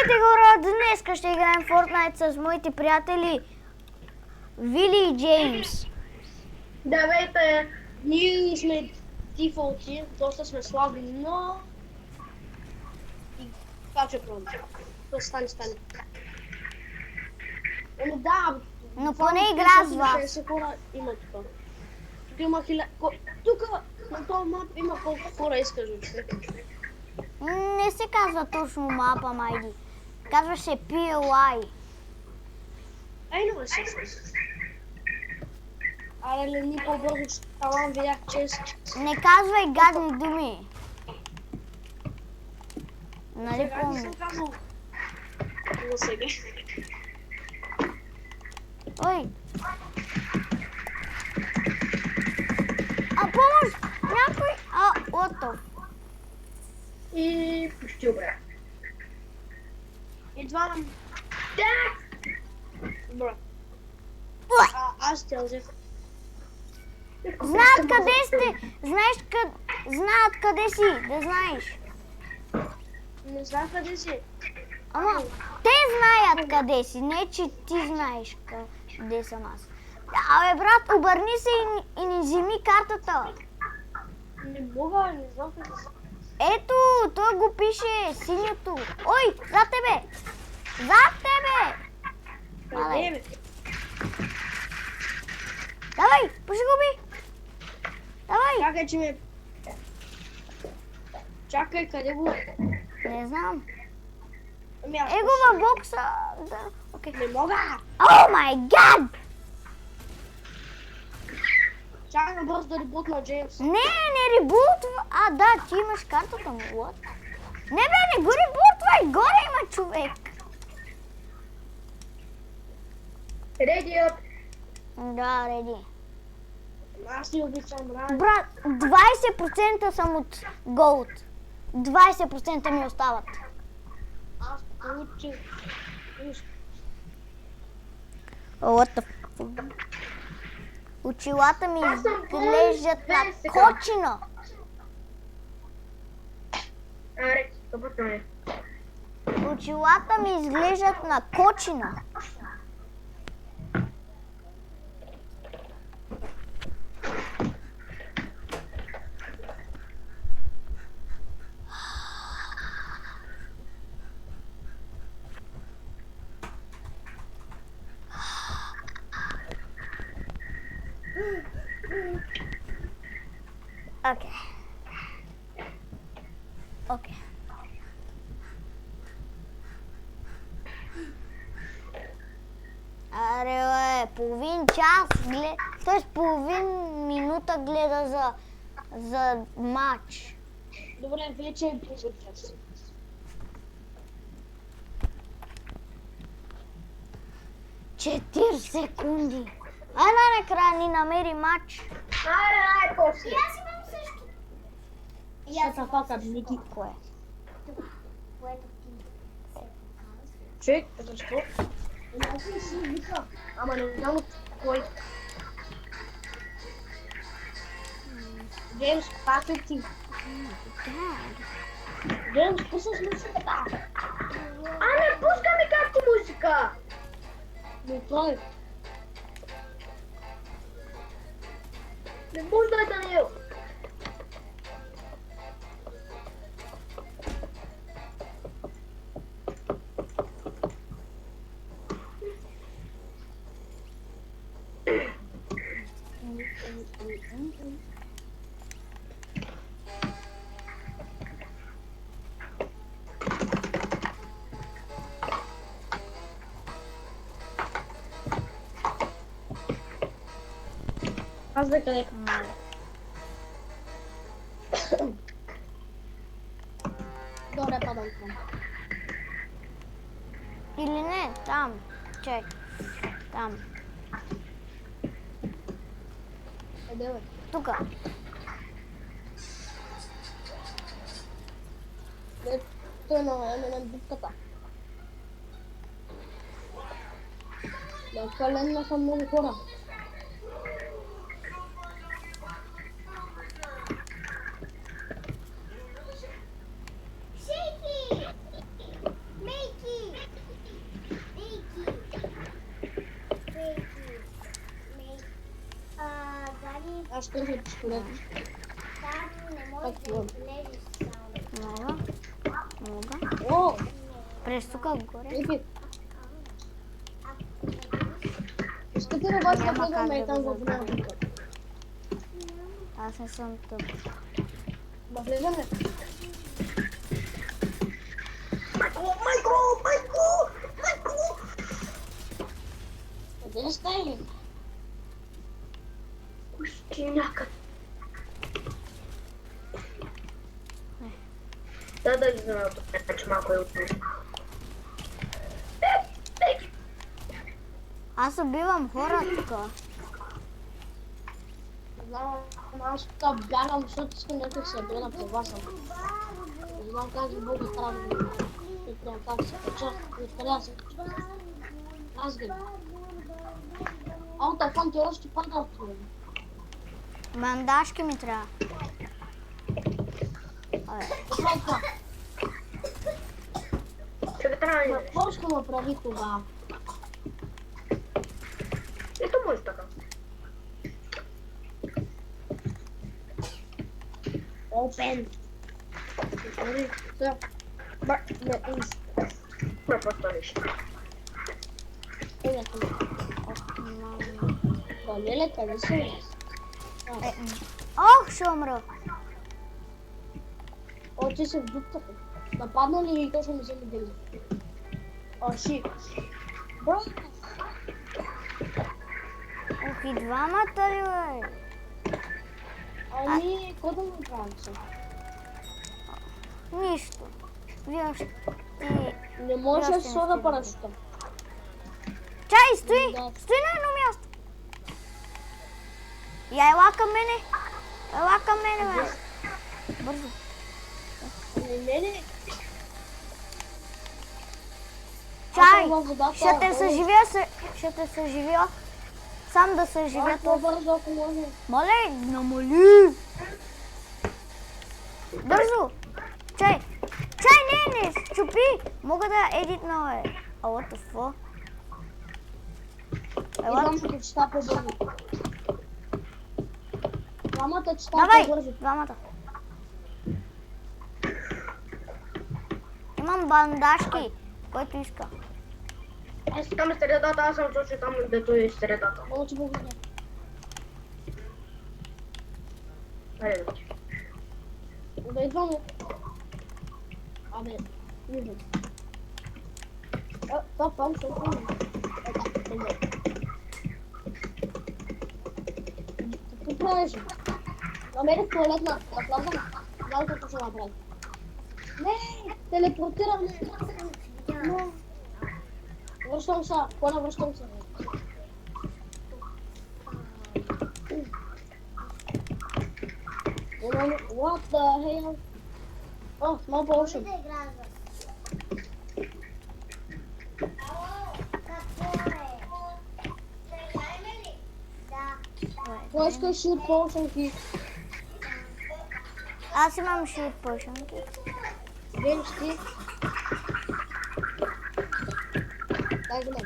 Здравейте хора! Днес ще играем Fortnite с моите приятели Вили и Джеймс. Здравейте! Ние сме дефолти, доста сме слаби, но... И това ще пробвам. То стане. Ами да, Но поне игра с вас. 60 хора има тук. Тук има Тук на този мап има колко хора искаш да човек. Не се казва точно мапа, майди. Казва се PLI. Ай, не се. Аре, ли ни по-бързо ще талам, видях чест. Не казвай гадни думи. Нали Сега не помня? съм казал. Но сега. Ой! А помощ! Някой... Ото. И почти добре. Едва нам... Да! Добре. Аз те взех. Знаят къде сте! Знаят къде си, да знаеш. Не знам къде си. Ама, те знаят къде си, не че ти знаеш къде съм аз. Абе, брат, обърни се и ни вземи картата. Не мога, не знам къде си. Ето, той го пише, синьото. Ой, зад тебе! Зад тебе! Къде бе? Давай, пуши го би! Давай! Чакай, че ме... Чакай, къде го... Не знам. Ами аз... Его във бокса. Да, окей. Не мога! О май гад! Чакай бързо да ребутна Джеймс. Не ребутва. Да, ти имаш картата му. What? Не бе, не го ребутвай. Горе има човек. Реди up! Да, реди. Аз не обичам рано. Брат, 20% съм от Gold. 20% ми остават. Аз получих... What the fuck? Очилата ми Аз съм изглеждат на 20 сега. кочина. Аре, къпът е. Очилата ми изглеждат на кочина. Окей. Окей. Аре, половин час гледа, т.е. половин минута гледа за матч. Добре, вече е половин час. Четири секунди. Най-накрая ни намери матч. Аре, после. Аз имам също. Shut the fuck up, Ники. Кое? Човек, защо? Някой си вика, ама не знам от кой. Джеймс, пак ли ти? Джеймс, пусна музиката. Не пуска ми както музика. Не той. Не пускай, Даниел. Аз да къде? Добре, падам там. Или не? Там. Чек. Там. Къде бе? Тука. Той е на битката. Да, кален са много хора. Shaky! Makey! Аз ще търся пистолет. Какво? Мога. О, Престуках горе. Епи. Искате ли вас да Няма влезаме как и да там го в градинка? Аз не съм тъп. Да влезаме? Майко! Къде ли сте ли? Кущиняка. Да знам, че малко е отне. Аз убивам хора тук. Знам, аз тук бягам, защото искам някак се гледа по вас. Не знам как ги бъде трябва да го питам, как се кача, откъде да се кача. Аз ги. Телефон ти още пада от това. Бандажки ми трябва. Абе, Това е това. Ще трябва да Какво ще ме прави това? Ето му така. Open. Sorry, sir. But the is. Не повториш. Валеле, къде си? Ох, ще умра. О, че се вдуптаха. Нападна ли и точно не се видели? О, ши. Бро! Ох, и двамата ли, бе? Ами, какво да му правим сега? Нищо. Вие още... Не може да се слага парашута. Чай, стои! Да. Стои на едно място! Я ела към мене! Ела към мене, бе! Бързо! Не. Чай! Аз съм във водата. Ще те съживя, ще те съживя. Сам да съживя Аз по-бързо, ако може. Мале, намали! Бързо! Чай! Чай, не, чупи! Мога да едитна, бе. А, what the fuck? Идвам като чета по-бързо. Двамата чета Давай! по-бързо. Двамата. Имам бандажки, който иска. Там е средата, аз съм точно там, дето е средата. Много ти благодаря. Хайде, вече. Да идваме. Абе, виждам. Това пам ще отвъм. Какво правиш? Намерих туалетна плаза. Знам какво ще направи. Не, телепортирам се. Не. Връщам се. Коля, връщам се. What the hell? Oh, small potion. Какво искаш shoot potion ти? Аз имам shoot potion. Виж ти. Дай го мен.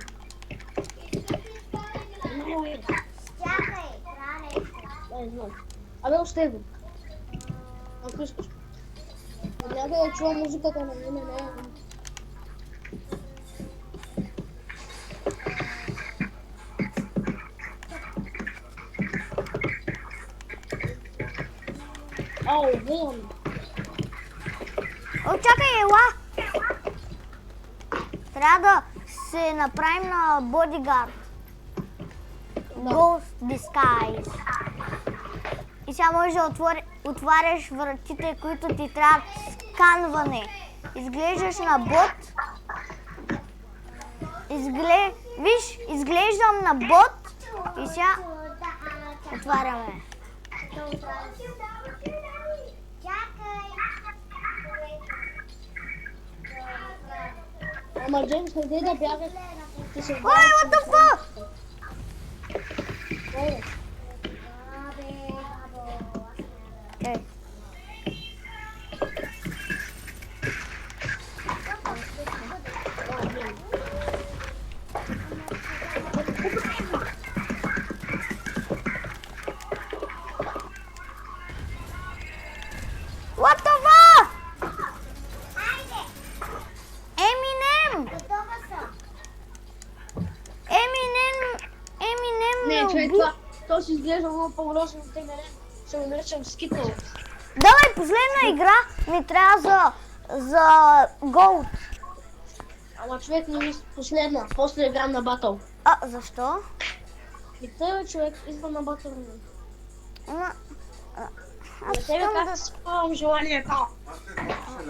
Дай, знам. Абе, още го. Ако искаш. Някъде да чуя музиката на мен, не. Ау, виждам. О, чакай, ела! Трябва да се направим на бодигард. Ghost Disguise. И сега можеш да отваряш вратите, които ти трябват сканване. Изглеждаш на бот. Виж, изглеждам на бот. И сега отваряме. Ама, Джеймс, не дай да бягаш. Ти се Ой, what the fuck? Ой, Ей. Човек, уби. то си изглежда много по-гросно от тебе, ще го наричам скитъл. Давай, последна игра ми трябва за голд. Ама човек не е последна, после играм на батъл. А, защо? И тебе човек, идва на батъл. Ама, На тебе как си спавам желанието? Аз ще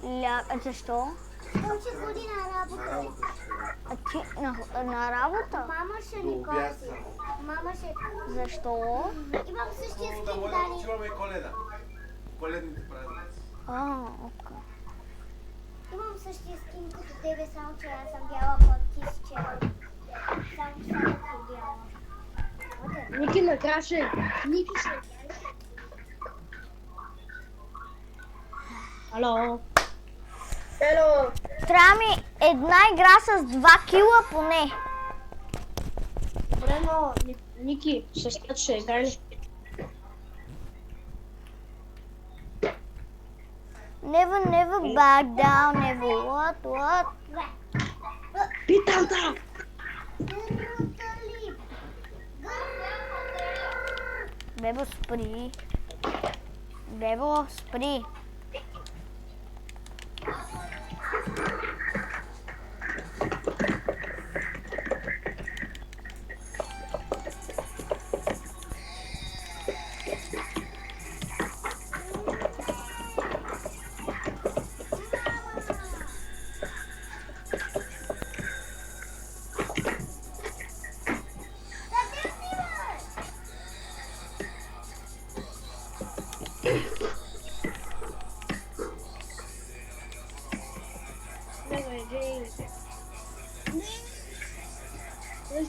лягам. защо? Той ще ходи на На работа. работа ще лягам. А ти на работа? Мама ще До ни обяд коси. само. Мама ще... Защо? Имам същия Хубаво да скин, може да Дани. почиваме и Коледа. Коледните празници. Окей. Имам същия скин като тебе, само че аз съм бяла, пък ти си черна. Само че съм бяла. Ники накраше. Ники ще. Ало. Ело! Трябва ми една игра с 2 кила поне. Добре, но Ники, ще играеш. Never back down, never what? Питам да! Бебо, спри. Бебо, спри.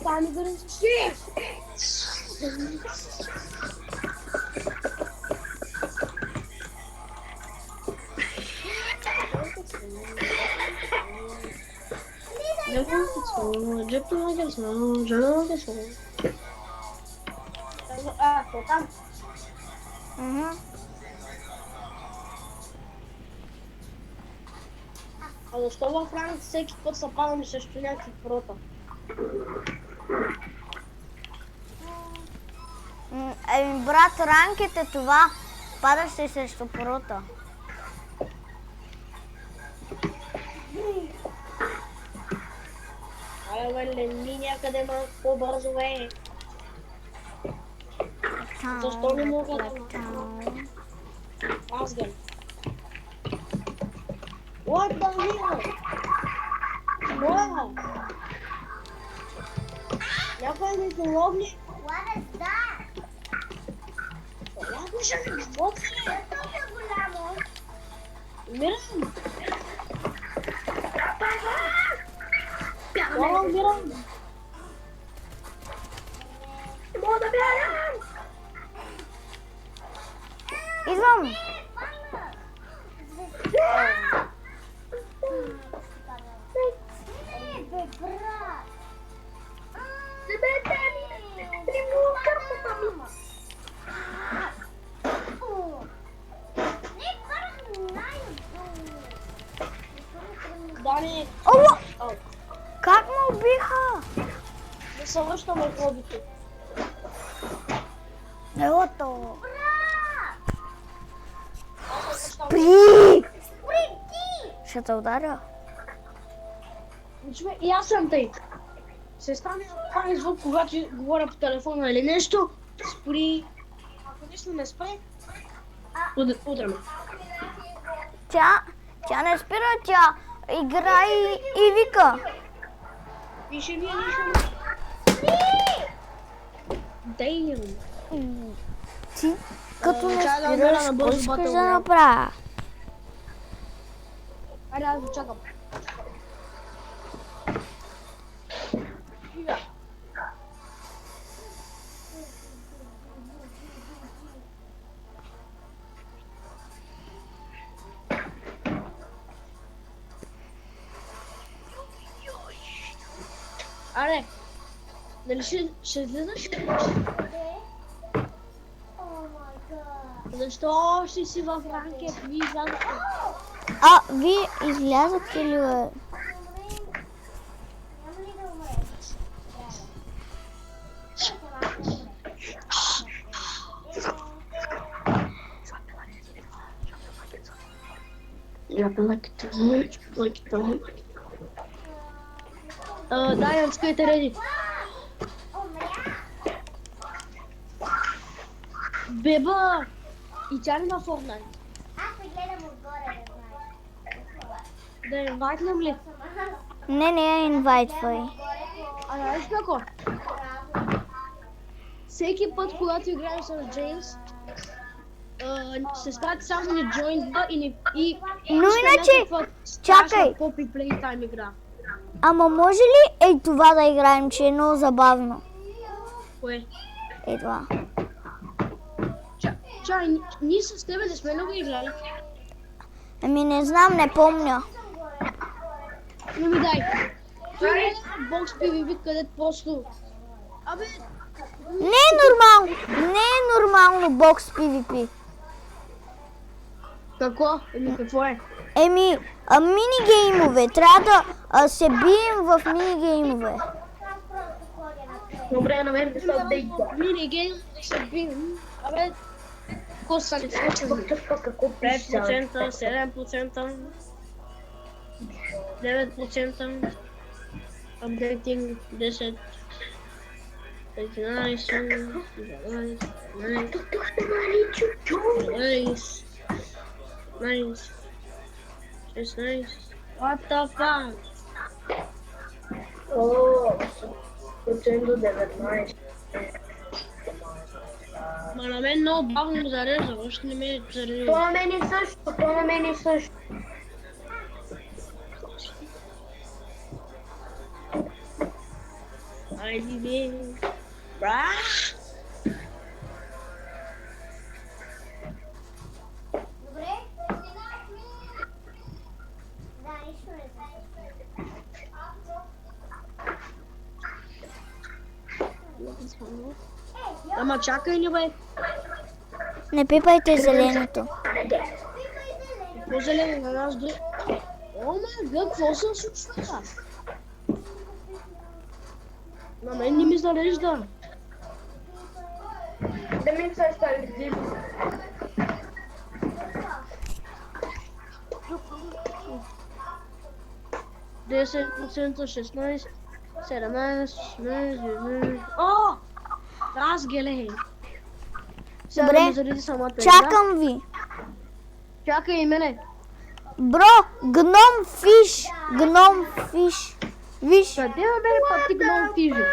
Stani görün. Şey! Там. А защо във Франция всеки път са падаме срещу някакви прота? Брат, ранкет е това. Падаш се срещу порота. Абе, лени някъде малко по-бързо, бе. Защо не мога да Аз гъм. What the hell? Бро! Някой ми помогне. What is that? Някой ще ми помогне. Ето е голямо. Умирам. Хора, умирам. Мога да бягам! Идвам. Бе, брат! Себете ми! Ти му картата ми! Не, карах най-долу! Дани, Ало! Как ме убиха? да се връщаме в лобито. Елото. Аз се връщам. При! Спри ти! Ще те ударя. Човек, и аз съм тъй. Се стане това звук, когато говоря по телефона или нещо, спри. Ако нещо не спре, удряме. Тя не спира, тя игра и вика. Пише ми нищо. Дейм. Ти като не Чакай да спираш, умира на какво бързо искаш батъл, да бе. направя? Айде, аз го чакам. Аре, дали ще излизаш? Защо ще си в ранкет? Вие излязохте. Вие излязохте ли, бе? Няма ли да умреш? Дай, очкайте реди. Беба! И тя ли на Fortnite? Аз те гледам отгоре, да знаеш. Да я инвайтнем ли? Не я инвайтвай. А знаеш какво? Всеки път, когато играем с Джеймс, се стават само ни join и Но иначе, чакай. Попи Playtime игра. Ама може ли ей това да играем, че е много забавно? Кое? Ей това. Чай, ние с тебе не сме много играли. Ами не знам, не помня. Не ми дай. Това е бокс PvP, където просто... Абе, Не е нормално. Не е нормално бокс PvP. какво? Еми какво е? Еми, минигеймове. Трябва да се бием в минигеймове. Добре, на мен да се апдейтва. Минигейм се бим. Абе, какво са ли? Какво пише? 5%, 7%, 9%, апдейтинг 10, 11, 12, 16. What the fuck? О, процент до 19. Ма на мен много бавно зарежда, още не ме е зарежда. То на мен и също, Айди бе. Бра! Добре? Да, нищо не знам. Ама чакай ни бе. Не пипайте зеленото. Какво зелено на нас до... О, май гъд, какво се случва? На мен не ми зарежда. Да ми се стали. 10%, 16, 17, 16, О! Аз геле. Сега да Добре, ми зареди самата игра. чакам ви. Чакай и мене. Бро, гном фиш. Гном фиш. Виж, Къде бе пъти гном фижи?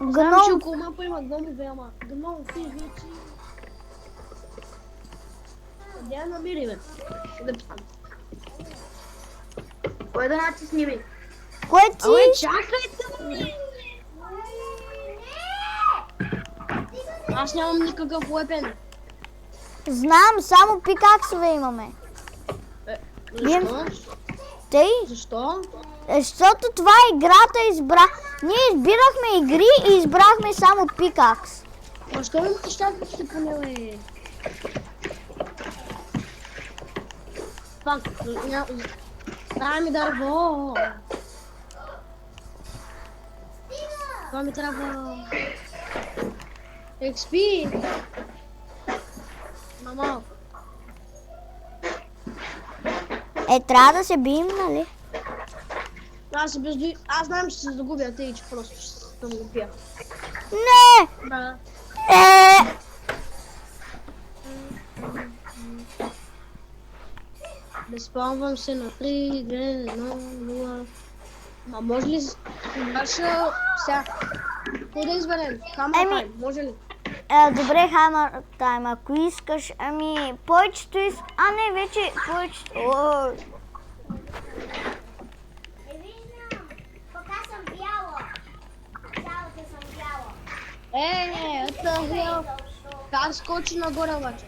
Знам, че гном. около мапа има гномове, ама гном фижи вече... Къде я намери, бе? Да питам. Кой да натисни ми? Кое Абе, ти? чакайте, бе! Аз нямам никакъв уепен. Знам, само пикаксове имаме. Защо? Тъй? Защо? Защото това е играта избра. Ние избирахме игри и избрахме само пикакс. Ма що ми нещата ще поне, бе? Пак, трябва ми дърво. Това ми трябва... XP! Мама, Трябва да се бием, нали? аз знам, че се загубя, тъй че просто ще съм го пия. Не! Да. Безпалвам се на 3, 2, 1, 0. А може ли наша сега? Кой да изберем? Хамър Еми- тайм, може ли? Добре, Хамър тайм, ако искаш. Ами, повечето А, не, вече повечето... О, Не виждам. Пока съм бяла. Цялата съм бяла. Ето хел. Как скочи нагоре обаче?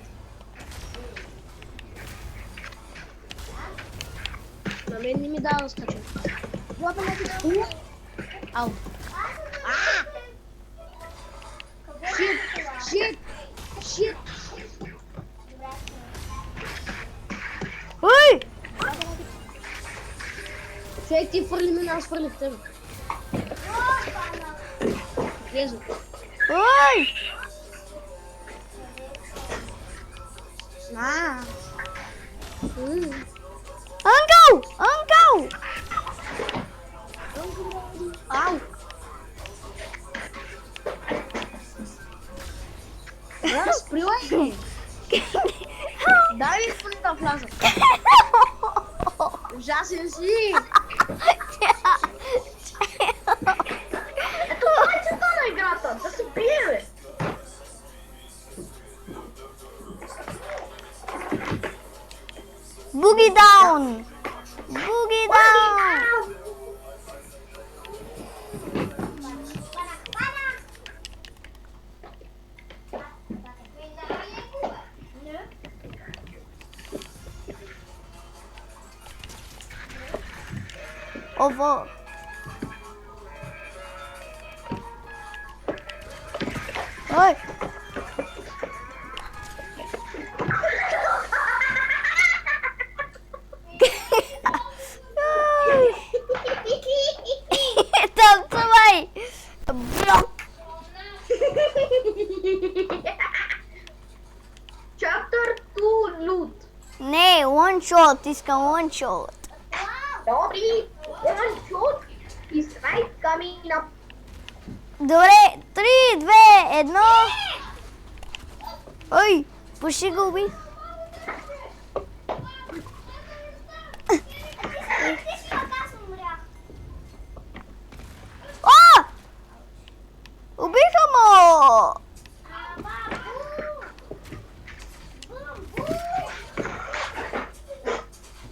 На мен не ми дава да скачам. Ау. Шит. Ой! Човек ти фърли мен, аз фърлих тебе. Влезна. Ой! Engkau! Au! Ja, spróbuj. Daj mi pulta flasę. Já senti. Co to najgrata? To są piły. Boogie down! Boogie down! Over. Oi! Tam trzymaj! Blok! Chapter 2 loot. Nee, one shot. This can one shot. Sorry, one shot is right coming up. 3, 2, 1. Oi! Pushi go, Ubi. Ah! Ubica mo!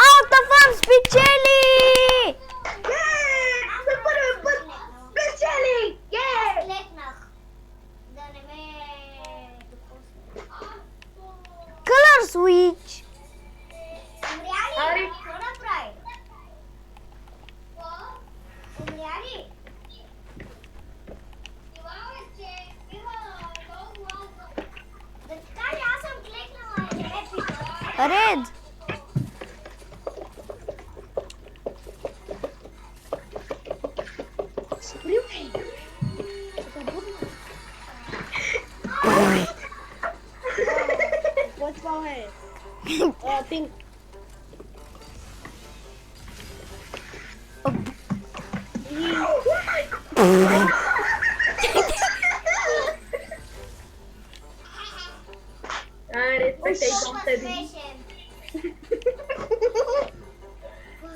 Out the farm, Spichelli! Yeah! Specially! Yeah! Klik nog. Dan hebben we Color switch. Umriali, थोड़ा pride Umriali. Kan je als een klik nog een episode? Red. Pode falar. Pink.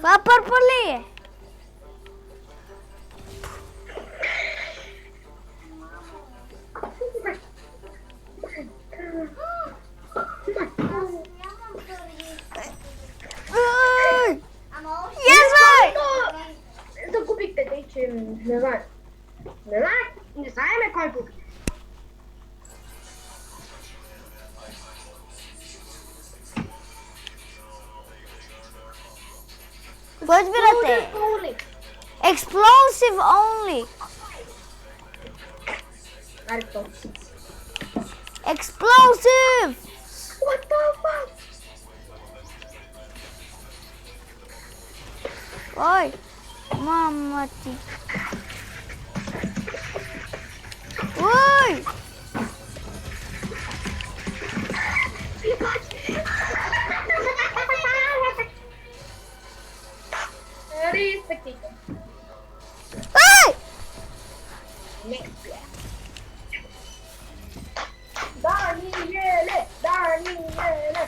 Va purple. Yes, boy. To kupić te dzieci, nie znam. Nie znam, jak on kupi. Pode virar Explosive only. Explosive. What the fuck? Oi. Mamma ti. Oi. Ai! Daniele! Daniele!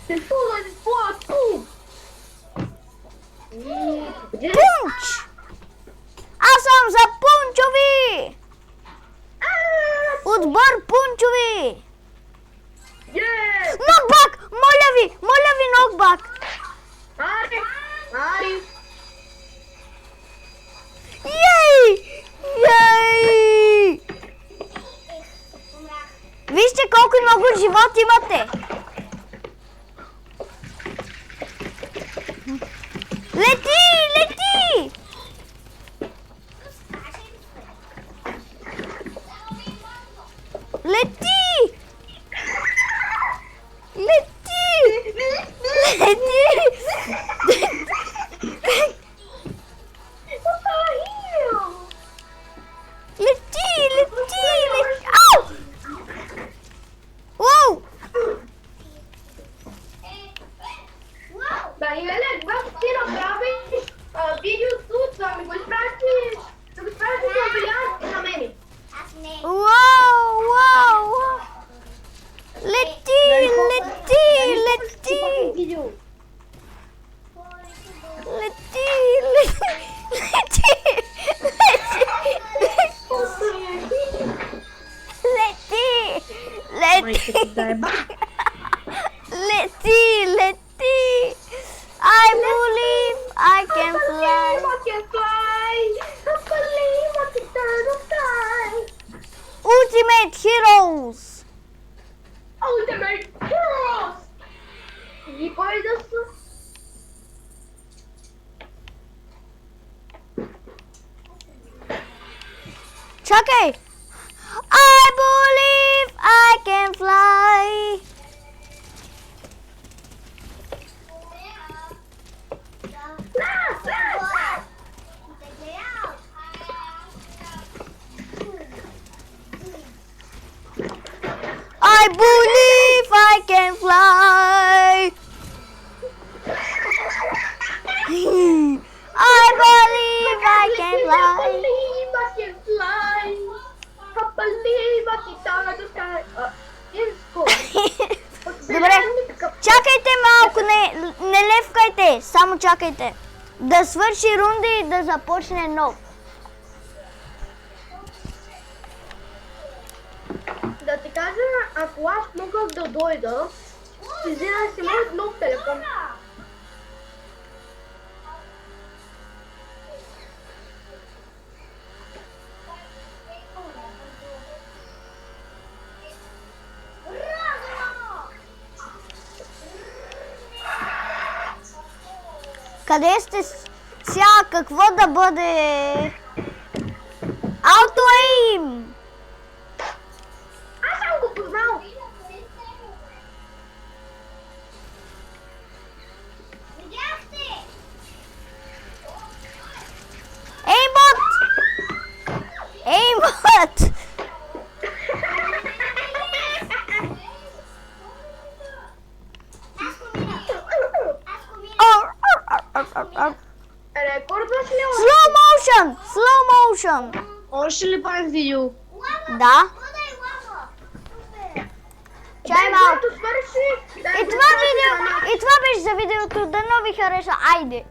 Te fuga de foto! Punch! Asam za punčovi! Odbor punčovi! Yeah! Knockback! Moljavi knockback! Ari! Ari! Jej! Jej! Вижте колко много живот имате! Лети! Лети! Лети! Лети! Лети! What the hell? майка ти заеба. Лети! I believe I can fly. I can fly. I believe I can turn the sky. Ultimate Heroes. Ultimate Heroes. И кой да са? Чакай! I believe I can fly. I believe I can fly. I believe I can fly. believe I can fly. I believe I can turn the sky. Добре, чакайте малко, не левкайте, само чакайте. Да свърши рунда и да започне нов. Да ти кажа, ако аз мога да дойда, ще взема си мой нов телефон. Къде сте сега? Какво да бъде? Auto-aim! Аз съм го познал. Aimbot! Aimbot! Рекордваш ли? Slow motion! Slow motion! Още ли правим видео? Да. Чай малко. Свърши. И това беше за видеото. Дано ви хареса. Айде!